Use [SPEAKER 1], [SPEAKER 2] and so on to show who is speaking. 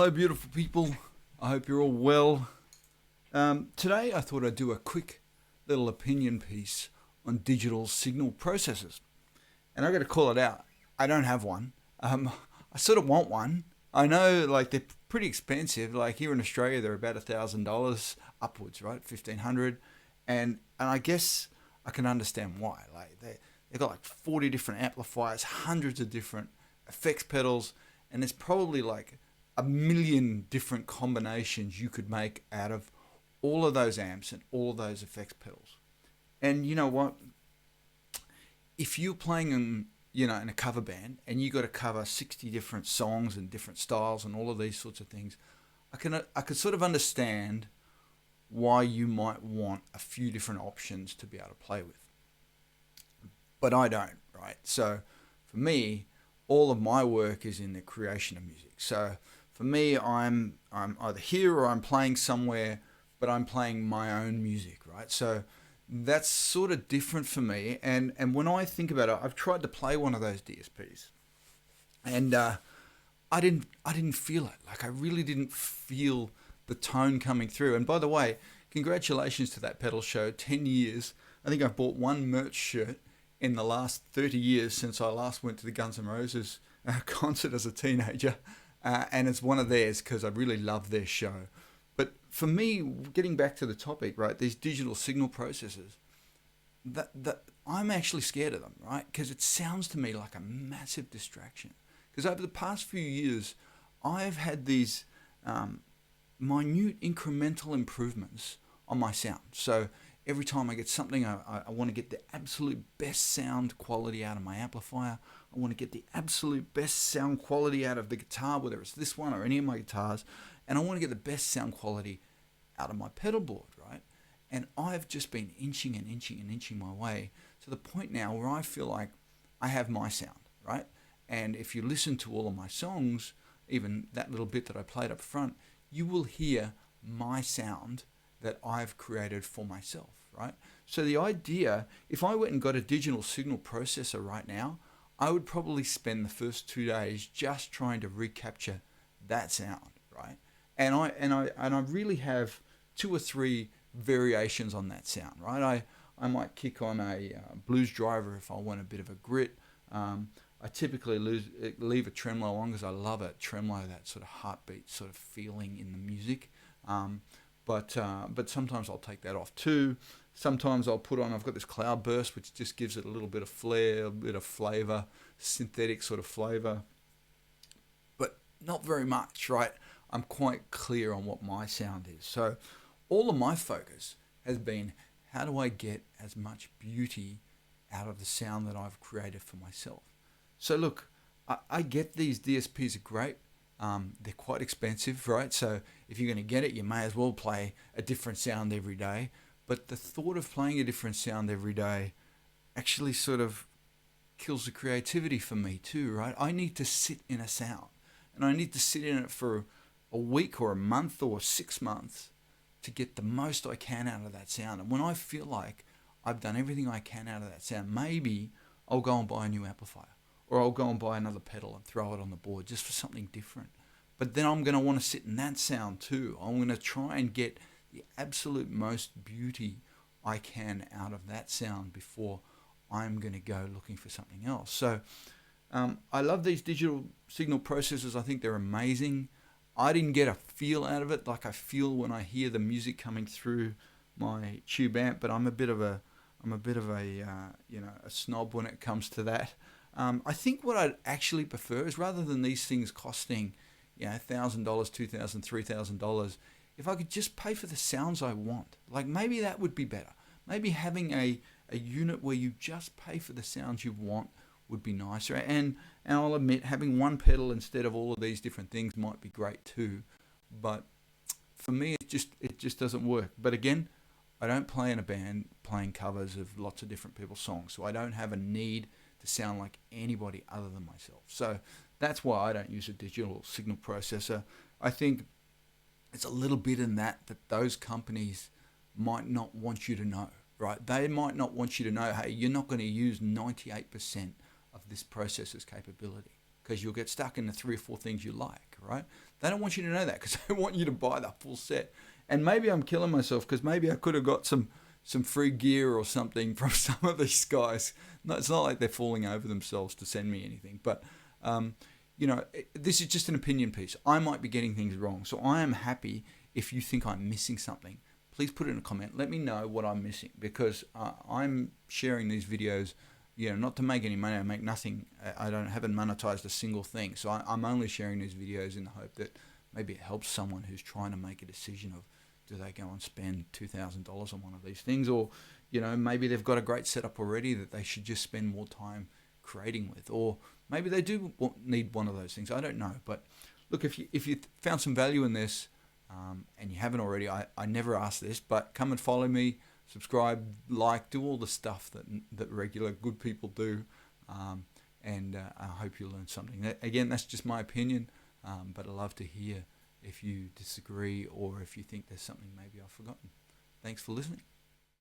[SPEAKER 1] Hello, beautiful people. I hope you're all well. Today, I thought I'd do a quick little opinion piece on digital signal processors. And I got to call it out. I don't have one. I sort of want one. I know, like they're pretty expensive. Like here in Australia, they're about $1,000 upwards, right? 1,500, and I guess I can understand why. Like they've got like 40 different amplifiers, hundreds of different effects pedals, and there's probably like a million different combinations you could make out of all of those amps and all of those effects pedals. And you know what? If you're playing in a cover band and you got to cover 60 different songs and different styles and all of these sorts of things, I could sort of understand why you might want a few different options to be able to play with. But I don't, right? So for me, all of my work is in the creation of music. So for me, I'm either here or I'm playing somewhere, but I'm playing my own music, right? So that's sort of different for me. And when I think about it, I've tried to play one of those DSPs, and I didn't feel it. Like I really didn't feel the tone coming through. And by the way, congratulations to that pedal show. 10 years. I think I've bought one merch shirt in the last 30 years since I last went to the Guns N' Roses concert as a teenager. And it's one of theirs because I really love their show. But for me, getting back to the topic, right, these digital signal processors, that I'm actually scared of them, right? Because it sounds to me like a massive distraction. Because over the past few years, I've had these minute incremental improvements on my sound. So every time I get something, I want to get the absolute best sound quality out of my amplifier. I want to get the absolute best sound quality out of the guitar, whether it's this one or any of my guitars. And I want to get the best sound quality out of my pedal board, right? And I've just been inching and inching and inching my way to the point now where I feel like I have my sound, right? And if you listen to all of my songs, even that little bit that I played up front, you will hear my sound that I've created for myself, right? So the idea, if I went and got a digital signal processor right now, I would probably spend the first 2 days just trying to recapture that sound, right? And I really have two or three variations on that sound, right? I might kick on a blues driver if I want a bit of a grit. I typically leave a tremolo on because I love it. Tremolo, that sort of heartbeat sort of feeling in the music. But sometimes I'll take that off too. Sometimes I'll put on, I've got this cloud burst, which just gives it a little bit of flair, a bit of flavor, synthetic sort of flavor, but not very much, right? I'm quite clear on what my sound is. So all of my focus has been, how do I get as much beauty out of the sound that I've created for myself? So look, I get these DSPs are great. They're quite expensive, right? So if you're going to get it, you may as well play a different sound every day. But the thought of playing a different sound every day actually sort of kills the creativity for me too, right? I need to sit in a sound, and I need to sit in it for a week or a month or 6 months to get the most I can out of that sound. And when I feel like I've done everything I can out of that sound, maybe I'll go and buy a new amplifier, or I'll go and buy another pedal and throw it on the board just for something different. But then I'm going to want to sit in that sound too. I'm going to try and get the absolute most beauty I can out of that sound before I'm going to go looking for something else. So I love these digital signal processors. I think they're amazing. I didn't get a feel out of it like I feel when I hear the music coming through my tube amp, but I'm a bit of a a snob when it comes to that. I think what I'd actually prefer is, rather than these things costing, $1,000, $2,000, $3,000, if I could just pay for the sounds I want, like maybe that would be better. Maybe having a unit where you just pay for the sounds you want would be nicer. And I'll admit, having one pedal instead of all of these different things might be great too. But for me, it just doesn't work. But again, I don't play in a band playing covers of lots of different people's songs, so I don't have a need to sound like anybody other than myself. So that's why I don't use a digital signal processor. I think it's a little bit in that those companies might not want you to know, right? They might not want you to know, hey, you're not going to use 98% of this processor's capability. because you'll get stuck in the 3 or 4 things you like, right? They don't want you to know that because they want you to buy the full set. And maybe I'm killing myself because maybe I could have got some free gear or something from some of these guys. No, it's not like they're falling over themselves to send me anything, but this is just an opinion piece. I might be getting things wrong, so I am happy if you think I'm missing something. Please put it in a comment. Let me know what I'm missing, because I'm sharing these videos, not to make any money. I make nothing. I haven't monetized a single thing. So I'm only sharing these videos in the hope that maybe it helps someone who's trying to make a decision of, do they go and spend $2,000 on one of these things, or maybe they've got a great setup already that they should just spend more time creating with, or maybe they do need one of those things. I don't know. But look, if you found some value in this, and you haven't already, I never ask this, but come and follow me, subscribe, like, do all the stuff that regular good people do, and I hope you learn something. Again, that's just my opinion, but I'd love to hear if you disagree or if you think there's something maybe I've forgotten. Thanks for listening.